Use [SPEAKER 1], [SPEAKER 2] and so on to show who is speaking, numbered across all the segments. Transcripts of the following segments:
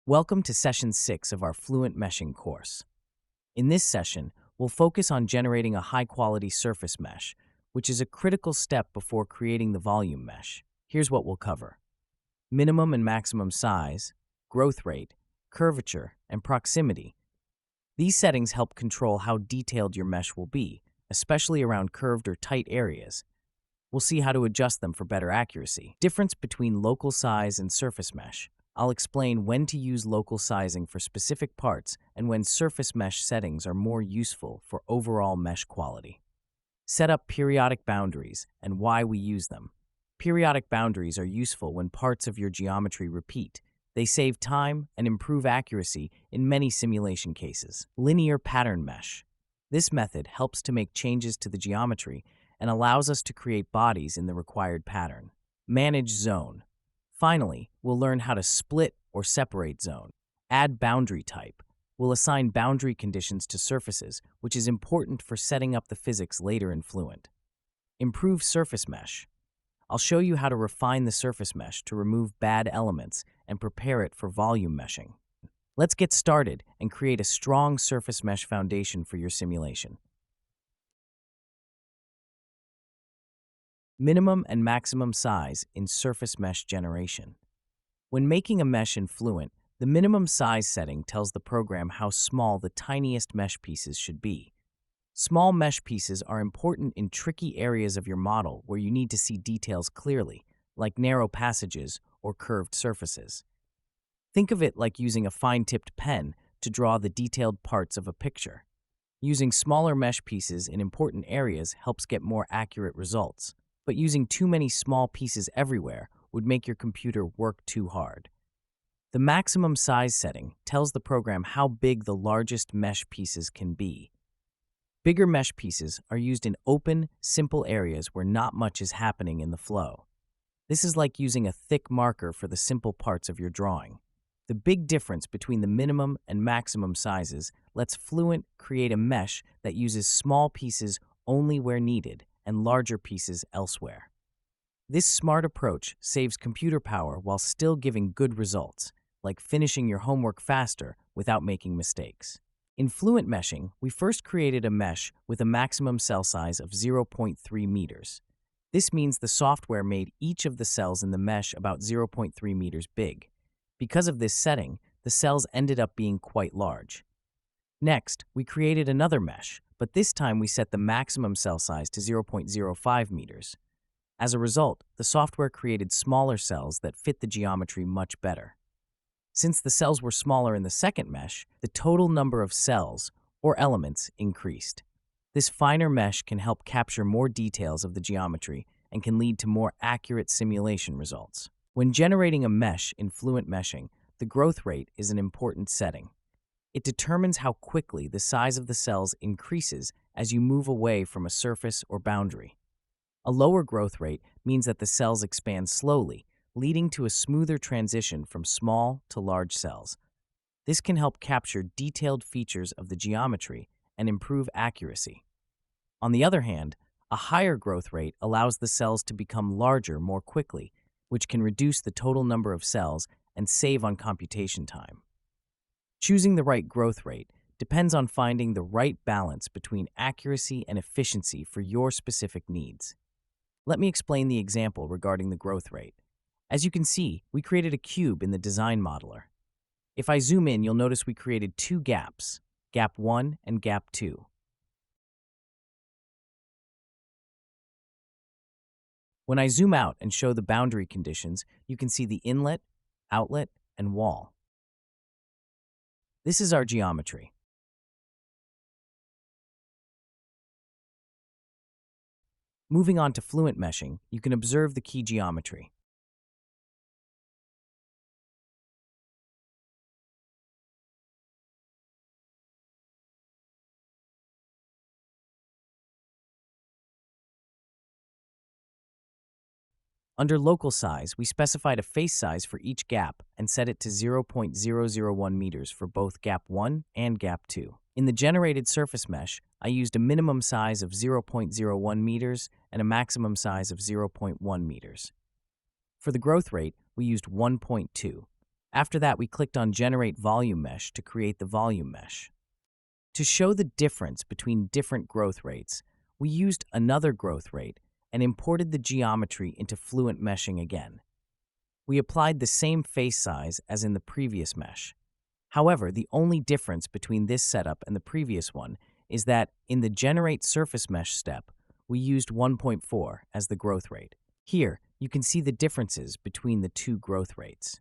[SPEAKER 1] Welcome to Session 6 of our Fluent Meshing course. In this session, we'll focus on generating a high-quality surface mesh, which is a critical step before creating the volume mesh. Here's what we'll cover: minimum and maximum size, growth rate, curvature, and proximity. These settings help control how detailed your mesh will be, especially around curved or tight areas. We'll see how to adjust them for better accuracy. Difference between local size and surface mesh. I'll explain when to use local sizing for specific parts and when surface mesh settings are more useful for overall mesh quality. Set up periodic boundaries and why we use them. Periodic boundaries are useful when parts of your geometry repeat. They save time and improve accuracy in many simulation cases. Linear pattern mesh. This method helps to make changes to the geometry and allows us to create bodies in the required pattern. Manage zone. Finally, we'll learn how to split or separate zone. Add boundary type. We'll assign boundary conditions to surfaces, which is important for setting up the physics later in Fluent. Improve surface mesh. I'll show you how to refine the surface mesh to remove bad elements and prepare it for volume meshing. Let's get started and create a strong surface mesh foundation for your simulation. Minimum and maximum size in surface mesh generation. When making a mesh in Fluent, the minimum size setting tells the program how small the tiniest mesh pieces should be. Small mesh pieces are important in tricky areas of your model where you need to see details clearly, like narrow passages or curved surfaces. Think of it like using a fine-tipped pen to draw the detailed parts of a picture. Using smaller mesh pieces in important areas helps get more accurate results. But using too many small pieces everywhere would make your computer work too hard. The maximum size setting tells the program how big the largest mesh pieces can be. Bigger mesh pieces are used in open, simple areas where not much is happening in the flow. This is like using a thick marker for the simple parts of your drawing. The big difference between the minimum and maximum sizes lets Fluent create a mesh that uses small pieces only where needed and larger pieces elsewhere. This smart approach saves computer power while still giving good results, like finishing your homework faster without making mistakes. In Fluent Meshing, we first created a mesh with a maximum cell size of 0.3 meters. This means the software made each of the cells in the mesh about 0.3 meters big. Because of this setting, the cells ended up being quite large. Next, we created another mesh, but this time we set the maximum cell size to 0.05 meters. As a result, the software created smaller cells that fit the geometry much better. Since the cells were smaller in the second mesh, the total number of cells, or elements, increased. This finer mesh can help capture more details of the geometry and can lead to more accurate simulation results. When generating a mesh in Fluent Meshing, the growth rate is an important setting. It determines how quickly the size of the cells increases as you move away from a surface or boundary. A lower growth rate means that the cells expand slowly, leading to a smoother transition from small to large cells. This can help capture detailed features of the geometry and improve accuracy. On the other hand, a higher growth rate allows the cells to become larger more quickly, which can reduce the total number of cells and save on computation time. Choosing the right growth rate depends on finding the right balance between accuracy and efficiency for your specific needs. Let me explain the example regarding the growth rate. As you can see, we created a cube in the design modeler. If I zoom in, you'll notice we created two gaps, gap 1 and gap 2. When I zoom out and show the boundary conditions, you can see the inlet, outlet, and wall. This is our geometry. Moving on to Fluent Meshing, you can observe the key geometry. Under local size, we specified a face size for each gap and set it to 0.001 meters for both gap 1 and gap 2. In the generated surface mesh, I used a minimum size of 0.01 meters and a maximum size of 0.1 meters. For the growth rate, we used 1.2. After that, we clicked on Generate Volume Mesh to create the volume mesh. To show the difference between different growth rates, we used another growth rate and imported the geometry into Fluent Meshing again. We applied the same face size as in the previous mesh. However, the only difference between this setup and the previous one is that in the Generate Surface Mesh step, we used 1.4 as the growth rate. Here, you can see the differences between the two growth rates.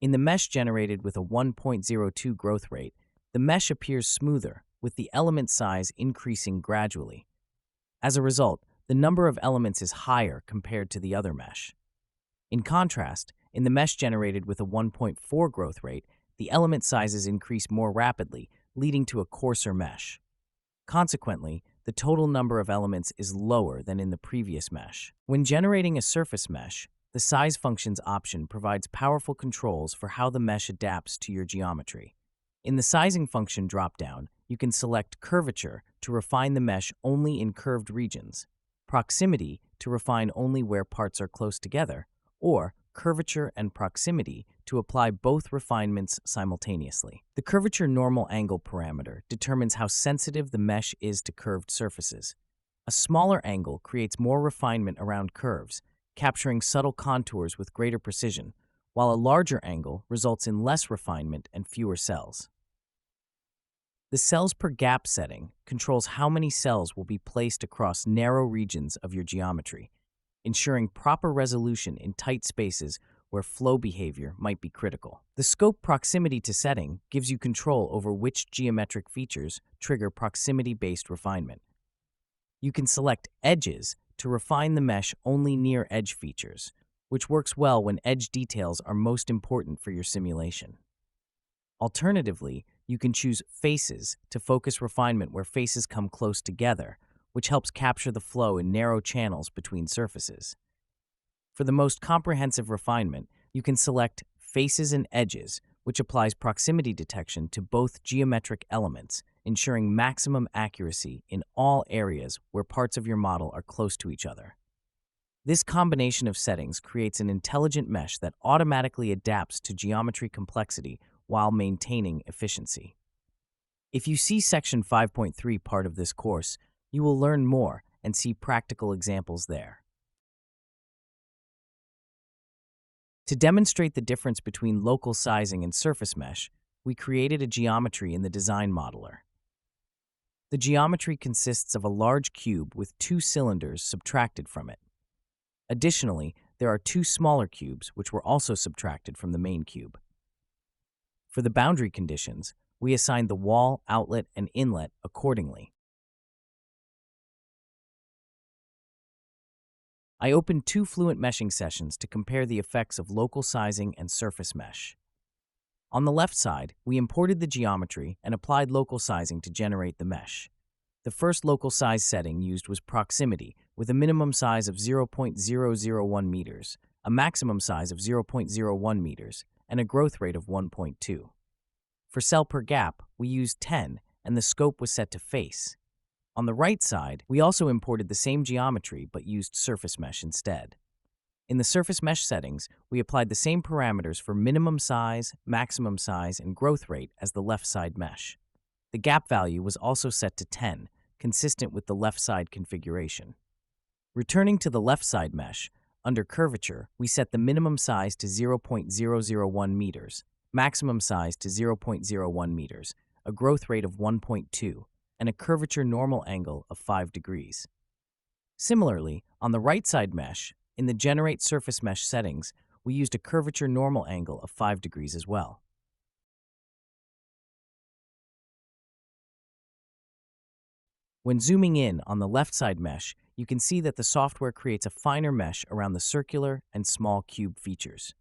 [SPEAKER 1] In the mesh generated with a 1.02 growth rate, the mesh appears smoother, with the element size increasing gradually. As a result, the number of elements is higher compared to the other mesh. In contrast, in the mesh generated with a 1.4 growth rate, the element sizes increase more rapidly, leading to a coarser mesh. Consequently, the total number of elements is lower than in the previous mesh. When generating a surface mesh, the Size Functions option provides powerful controls for how the mesh adapts to your geometry. In the Sizing function dropdown, you can select Curvature to refine the mesh only in curved regions, Proximity to refine only where parts are close together, or Curvature and Proximity to apply both refinements simultaneously. The Curvature Normal Angle parameter determines how sensitive the mesh is to curved surfaces. A smaller angle creates more refinement around curves, capturing subtle contours with greater precision, while a larger angle results in less refinement and fewer cells. The cells per gap setting controls how many cells will be placed across narrow regions of your geometry, ensuring proper resolution in tight spaces where flow behavior might be critical. The scope proximity to setting gives you control over which geometric features trigger proximity-based refinement. You can select edges to refine the mesh only near edge features, which works well when edge details are most important for your simulation. Alternatively, you can choose faces to focus refinement where faces come close together, which helps capture the flow in narrow channels between surfaces. For the most comprehensive refinement, you can select Faces and Edges, which applies proximity detection to both geometric elements, ensuring maximum accuracy in all areas where parts of your model are close to each other. This combination of settings creates an intelligent mesh that automatically adapts to geometry complexity while maintaining efficiency. If you see Section 5.3 part of this course, you will learn more and see practical examples there. To demonstrate the difference between local sizing and surface mesh, we created a geometry in the Design Modeler. The geometry consists of a large cube with two cylinders subtracted from it. Additionally, there are two smaller cubes which were also subtracted from the main cube. For the boundary conditions, we assigned the wall, outlet, and inlet accordingly. I opened two Fluent Meshing sessions to compare the effects of local sizing and surface mesh. On the left side, we imported the geometry and applied local sizing to generate the mesh. The first local size setting used was proximity, with a minimum size of 0.001 meters, a maximum size of 0.01 meters, and a growth rate of 1.2. For cell per gap, we used 10, and the scope was set to face. On the right side, we also imported the same geometry but used surface mesh instead. In the surface mesh settings, we applied the same parameters for minimum size, maximum size, and growth rate as the left side mesh. The gap value was also set to 10, consistent with the left side configuration. Returning to the left side mesh, under curvature, we set the minimum size to 0.001 meters, maximum size to 0.01 meters, a growth rate of 1.2, and a curvature normal angle of 5 degrees. Similarly, on the right side mesh, in the Generate Surface Mesh settings, we used a curvature normal angle of 5 degrees as well. When zooming in on the left side mesh, you can see that the software creates a finer mesh around the circular and small cube features.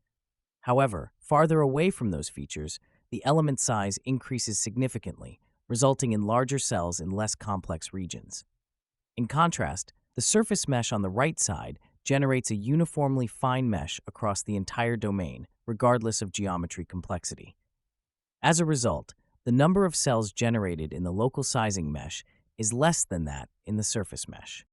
[SPEAKER 1] However, farther away from those features, the element size increases significantly, resulting in larger cells in less complex regions. In contrast, the surface mesh on the right side generates a uniformly fine mesh across the entire domain, regardless of geometry complexity. As a result, the number of cells generated in the local sizing mesh is less than that in the surface mesh.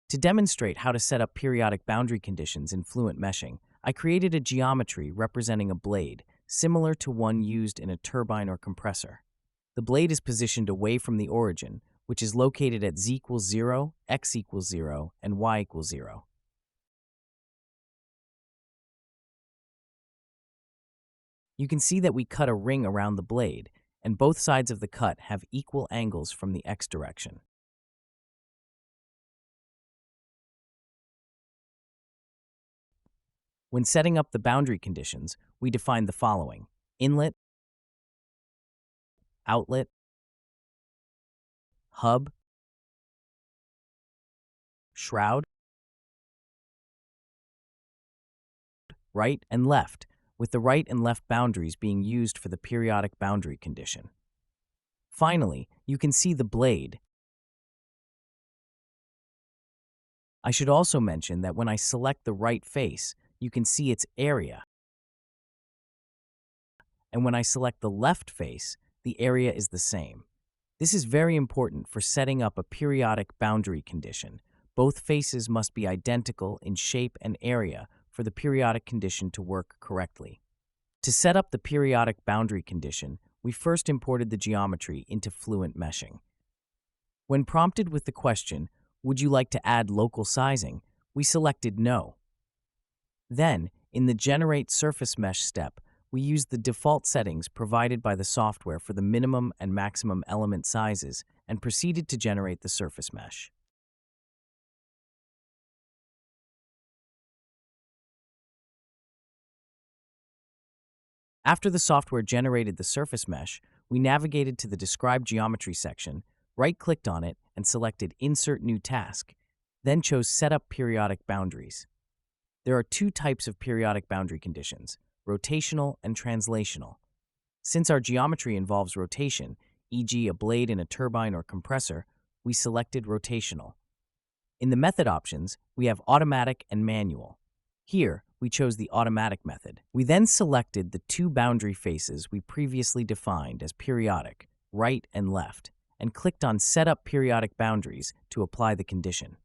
[SPEAKER 1] To demonstrate how to set up periodic boundary conditions in Fluent Meshing, I created a geometry representing a blade, similar to one used in a turbine or compressor. The blade is positioned away from the origin, which is located at z equals 0, x equals 0, and y equals 0. You can see that we cut a ring around the blade, and both sides of the cut have equal angles from the x direction. When setting up the boundary conditions, we define the following: inlet, outlet, hub, shroud, right and left, with the right and left boundaries being used for the periodic boundary condition. Finally, you can see the blade. I should also mention that when I select the right face, you can see its area, and when I select the left face, the area is the same. This is very important for setting up a periodic boundary condition. Both faces must be identical in shape and area for the periodic condition to work correctly. To set up the periodic boundary condition, we first imported the geometry into Fluent Meshing. When prompted with the question, "Would you like to add local sizing?" we selected No. Then, in the Generate Surface Mesh step, we used the default settings provided by the software for the minimum and maximum element sizes and proceeded to generate the surface mesh. After the software generated the surface mesh, we navigated to the Describe Geometry section, right-clicked on it, and selected Insert New Task, then chose Set Up Periodic Boundaries. There are two types of periodic boundary conditions: rotational and translational. Since our geometry involves rotation, e.g. a blade in a turbine or compressor, we selected rotational. In the method options, we have automatic and manual. Here, we chose the automatic method. We then selected the two boundary faces we previously defined as periodic, right and left, and clicked on Set Up Periodic Boundaries to apply the condition.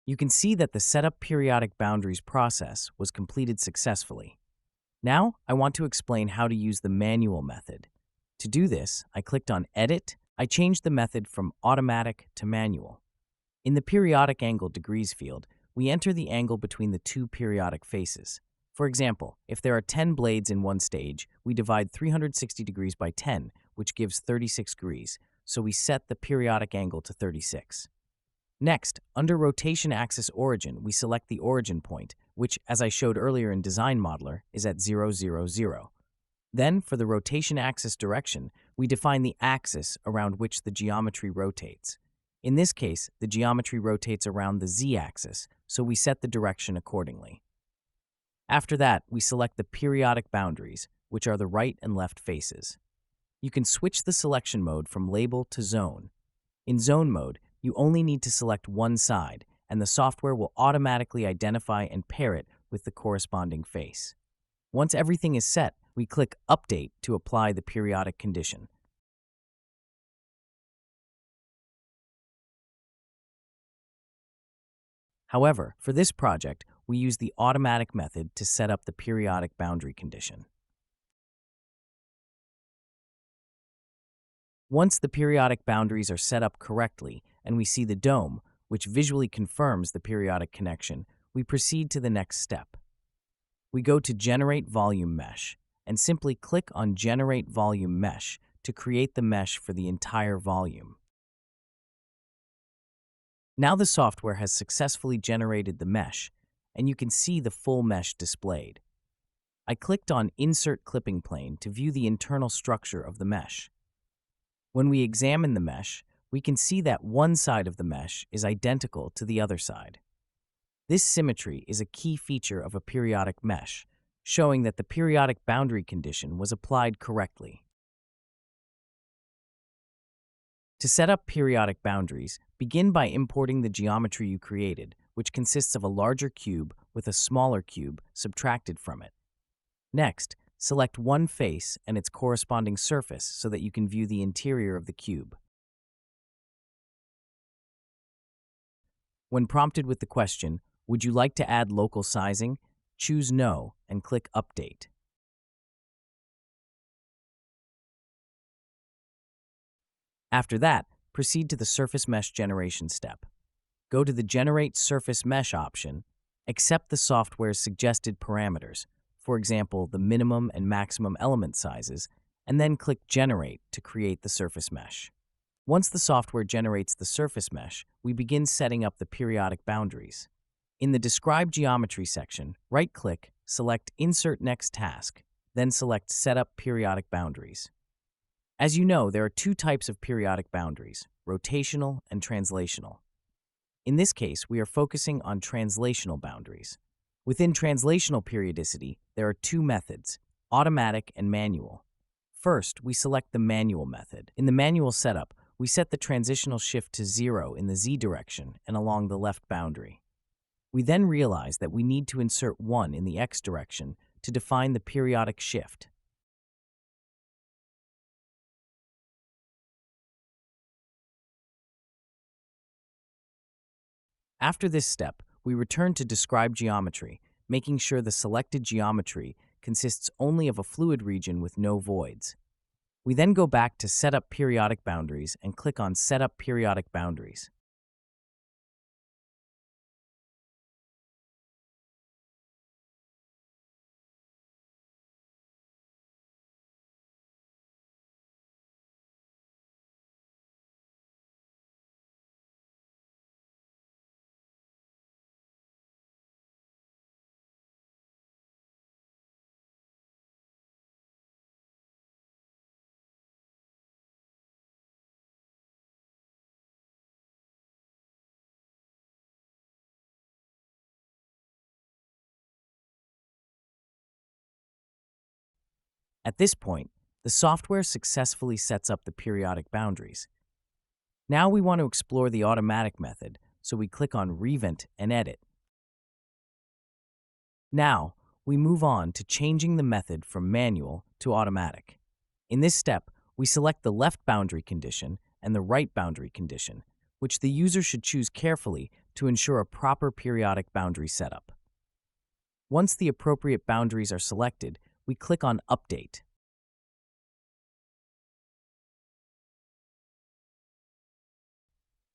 [SPEAKER 1] You can see that the Setup Periodic Boundaries process was completed successfully. Now, I want to explain how to use the manual method. To do this, I clicked on Edit. I changed the method from automatic to manual. In the periodic angle degrees field, we enter the angle between the two periodic faces. For example, if there are 10 blades in one stage, we divide 360 degrees by 10, which gives 36 degrees, so we set the periodic angle to 36. Next, under Rotation Axis Origin, we select the origin point, which, as I showed earlier in Design Modeler, is at 0, 0, 0. Then, for the rotation axis direction, we define the axis around which the geometry rotates. In this case, the geometry rotates around the z-axis, so we set the direction accordingly. After that, we select the periodic boundaries, which are the right and left faces. You can switch the selection mode from label to zone. In zone mode, you only need to select one side, and the software will automatically identify and pair it with the corresponding face. Once everything is set, we click Update to apply the periodic condition. However, for this project, we use the automatic method to set up the periodic boundary condition. Once the periodic boundaries are set up correctly and we see the dome, which visually confirms the periodic connection, we proceed to the next step. We go to Generate Volume Mesh and simply click on Generate Volume Mesh to create the mesh for the entire volume. Now the software has successfully generated the mesh, and you can see the full mesh displayed. I clicked on Insert Clipping Plane to view the internal structure of the mesh. When we examine the mesh, we can see that one side of the mesh is identical to the other side. This symmetry is a key feature of a periodic mesh, showing that the periodic boundary condition was applied correctly. To set up periodic boundaries, begin by importing the geometry you created, which consists of a larger cube with a smaller cube subtracted from it. Next, select one face and its corresponding surface so that you can view the interior of the cube. When prompted with the question, "Would you like to add local sizing?" choose No and click Update. After that, proceed to the surface mesh generation step. Go to the Generate Surface Mesh option, accept the software's suggested parameters, for example, the minimum and maximum element sizes, and then click Generate to create the surface mesh. Once the software generates the surface mesh, we begin setting up the periodic boundaries. In the Describe Geometry section, right-click, select Insert Next Task, then select Set Up Periodic Boundaries. As you know, there are two types of periodic boundaries, rotational and translational. In this case, we are focusing on translational boundaries. Within translational periodicity, there are two methods, automatic and manual. First, we select the manual method. In the manual setup, we set the transitional shift to 0 in the z direction and along the left boundary. We then realize that we need to insert 1 in the x direction to define the periodic shift. After this step, we return to Describe Geometry, making sure the selected geometry consists only of a fluid region with no voids. We then go back to Set Up Periodic Boundaries and click on Set Up Periodic Boundaries. At this point, the software successfully sets up the periodic boundaries. Now we want to explore the automatic method, so we click on Revent and Edit. Now, we move on to changing the method from manual to automatic. In this step, we select the left boundary condition and the right boundary condition, which the user should choose carefully to ensure a proper periodic boundary setup. Once the appropriate boundaries are selected, we click on Update.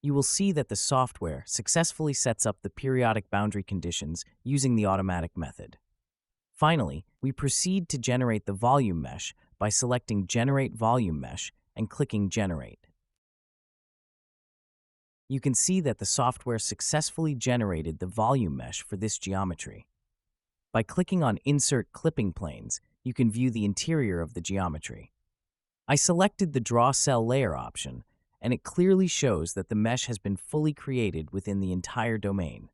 [SPEAKER 1] You will see that the software successfully sets up the periodic boundary conditions using the automatic method. Finally, we proceed to generate the volume mesh by selecting Generate Volume Mesh and clicking Generate. You can see that the software successfully generated the volume mesh for this geometry. By clicking on Insert Clipping Planes, you can view the interior of the geometry. I selected the Draw Cell Layer option, and it clearly shows that the mesh has been fully created within the entire domain.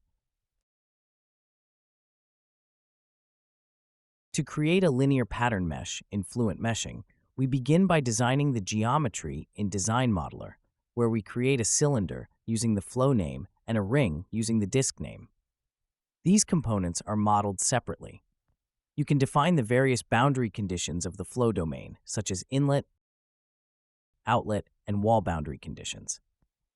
[SPEAKER 1] To create a linear pattern mesh in Fluent Meshing, we begin by designing the geometry in Design Modeler, where we create a cylinder using the flow name and a ring using the disk name. These components are modeled separately. You can define the various boundary conditions of the flow domain, such as inlet, outlet, and wall boundary conditions.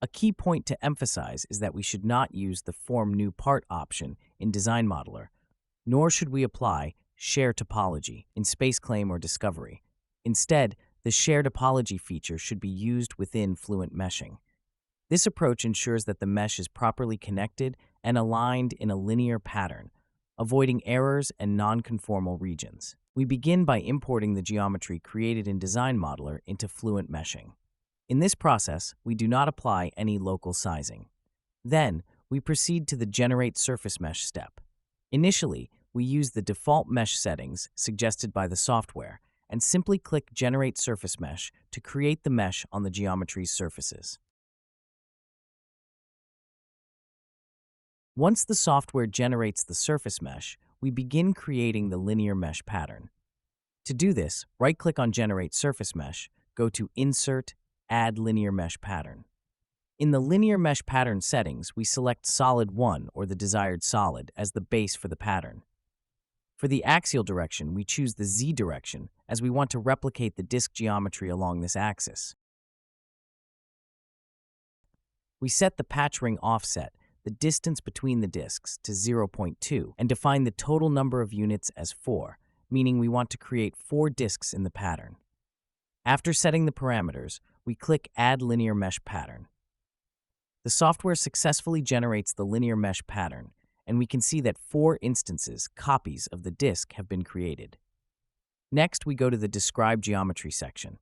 [SPEAKER 1] A key point to emphasize is that we should not use the Form New Part option in Design Modeler, nor should we apply Share Topology in Space Claim or Discovery. Instead, the Share Topology feature should be used within Fluent Meshing. This approach ensures that the mesh is properly connected and aligned in a linear pattern, avoiding errors and non-conformal regions. We begin by importing the geometry created in Design Modeler into Fluent Meshing. In this process, we do not apply any local sizing. Then, we proceed to the Generate Surface Mesh step. Initially, we use the default mesh settings suggested by the software and simply click Generate Surface Mesh to create the mesh on the geometry's surfaces. Once the software generates the surface mesh, we begin creating the linear mesh pattern. To do this, right-click on Generate Surface Mesh, go to Insert, Add Linear Mesh Pattern. In the Linear Mesh Pattern settings, we select Solid 1 or the desired solid as the base for the pattern. For the axial direction, we choose the Z direction as we want to replicate the disk geometry along this axis. We set the patch ring offset the distance between the disks to 0.2 and define the total number of units as 4, meaning we want to create 4 disks in the pattern. After setting the parameters, we click Add Linear Mesh Pattern. The software successfully generates the linear mesh pattern, and we can see that 4 instances, copies of the disk, have been created. Next, we go to the Describe Geometry section.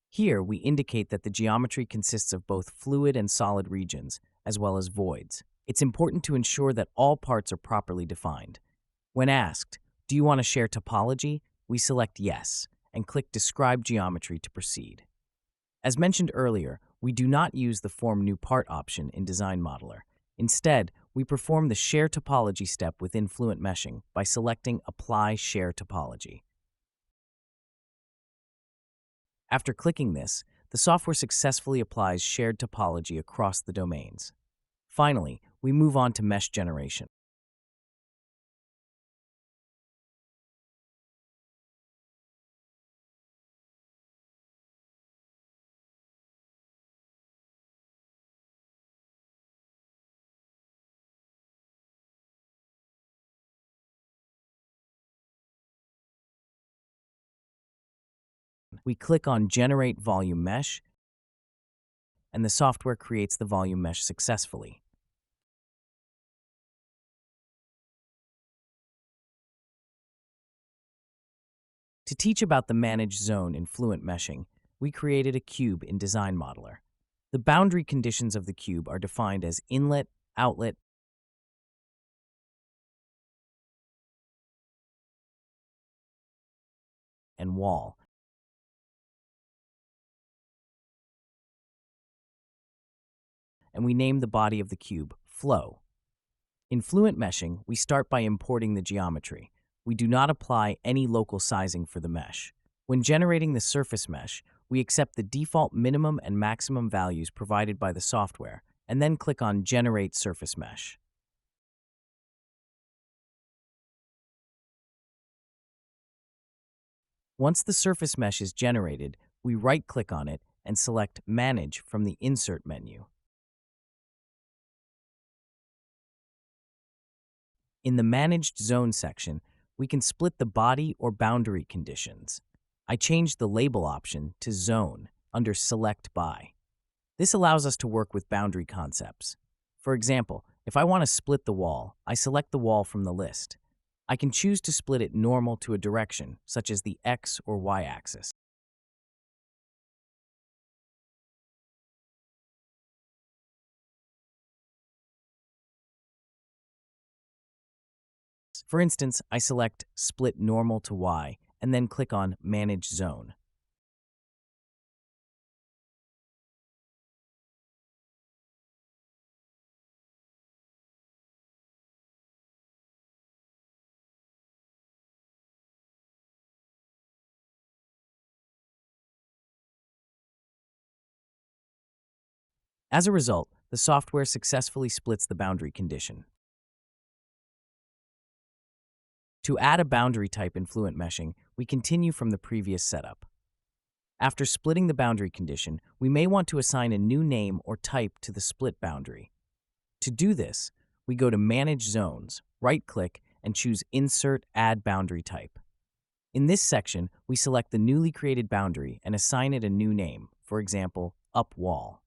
[SPEAKER 1] Here, we indicate that the geometry consists of both fluid and solid regions, as well as voids. It's important to ensure that all parts are properly defined. When asked, "Do you want to share topology?" we select Yes, and click Describe Geometry to proceed. As mentioned earlier, we do not use the Form New Part option in Design Modeler. Instead, we perform the Share Topology step within Fluent Meshing by selecting Apply Share Topology. After clicking this, the software successfully applies shared topology across the domains. Finally, we move on to mesh generation. We click on Generate Volume Mesh, and the software creates the volume mesh successfully. To teach about the managed zone in Fluent Meshing, we created a cube in Design Modeler. The boundary conditions of the cube are defined as inlet, outlet, and wall. And we name the body of the cube Flow. In Fluent Meshing, we start by importing the geometry. We do not apply any local sizing for the mesh. When generating the surface mesh, we accept the default minimum and maximum values provided by the software, and then click on Generate Surface Mesh. Once the surface mesh is generated, we right-click on it and select Manage from the Insert menu. In the Managed Zone section, we can split the body or boundary conditions. I changed the label option to Zone under Select By. This allows us to work with boundary concepts. For example, if I want to split the wall, I select the wall from the list. I can choose to split it normal to a direction, such as the X or Y axis. For instance, I select Split Normal to Y and then click on Manage Zone. As a result, the software successfully splits the boundary condition. To add a boundary type in Fluent Meshing, we continue from the previous setup. After splitting the boundary condition, we may want to assign a new name or type to the split boundary. To do this, we go to Manage Zones, right-click, and choose Insert Add Boundary Type. In this section, we select the newly created boundary and assign it a new name, for example, Up Wall.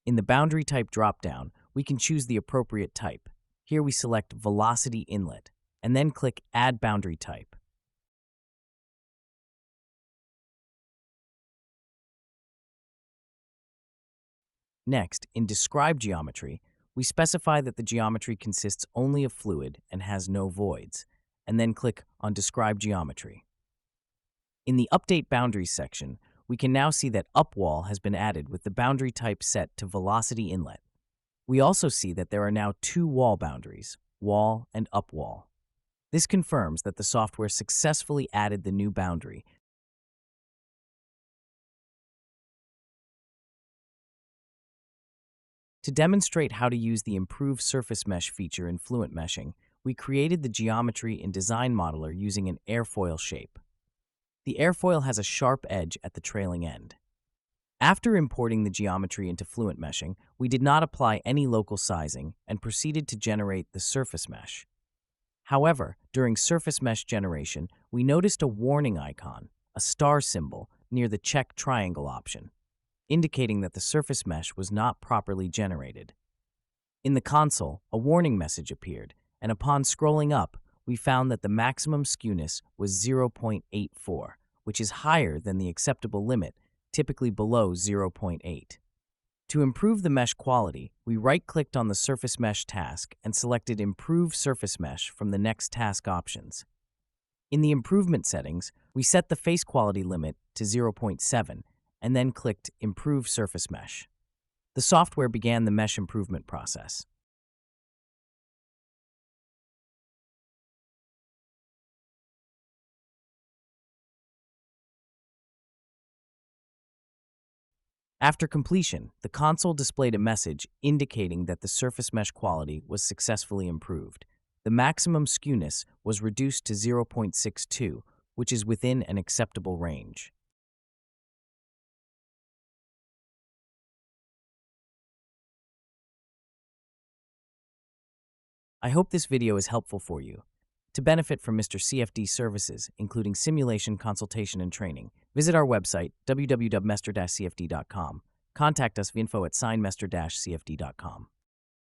[SPEAKER 1] In the Boundary Type dropdown, we can choose the appropriate type. Here we select Velocity Inlet, and then click Add Boundary Type. Next, in Describe Geometry, we specify that the geometry consists only of fluid and has no voids, and then click on Describe Geometry. In the Update Boundaries section, we can now see that Up Wall has been added with the boundary type set to Velocity Inlet. We also see that there are now 2 wall boundaries, Wall and Up Wall. This confirms that the software successfully added the new boundary. To demonstrate how to use the Improve Surface Mesh feature in Fluent Meshing, we created the geometry in Design Modeler using an airfoil shape. The airfoil has a sharp edge at the trailing end. After importing the geometry into Fluent Meshing, we did not apply any local sizing and proceeded to generate the surface mesh. However, during surface mesh generation, we noticed a warning icon, a star symbol, near the check triangle option, indicating that the surface mesh was not properly generated. In the console, a warning message appeared, and upon scrolling up, we found that the maximum skewness was 0.84, which is higher than the acceptable limit, typically below 0.8. To improve the mesh quality, we right-clicked on the Surface Mesh task and selected Improve Surface Mesh from the next task options. In the improvement settings, we set the face quality limit to 0.7 and then clicked Improve Surface Mesh. The software began the mesh improvement process. After completion, the console displayed a message indicating that the surface mesh quality was successfully improved. The maximum skewness was reduced to 0.62, which is within an acceptable range. I hope this video is helpful for you. To benefit from Mr. CFD services, including simulation, consultation, and training, visit our website, www.mester-cfd.com. Contact us via info@signmester-cfd.com.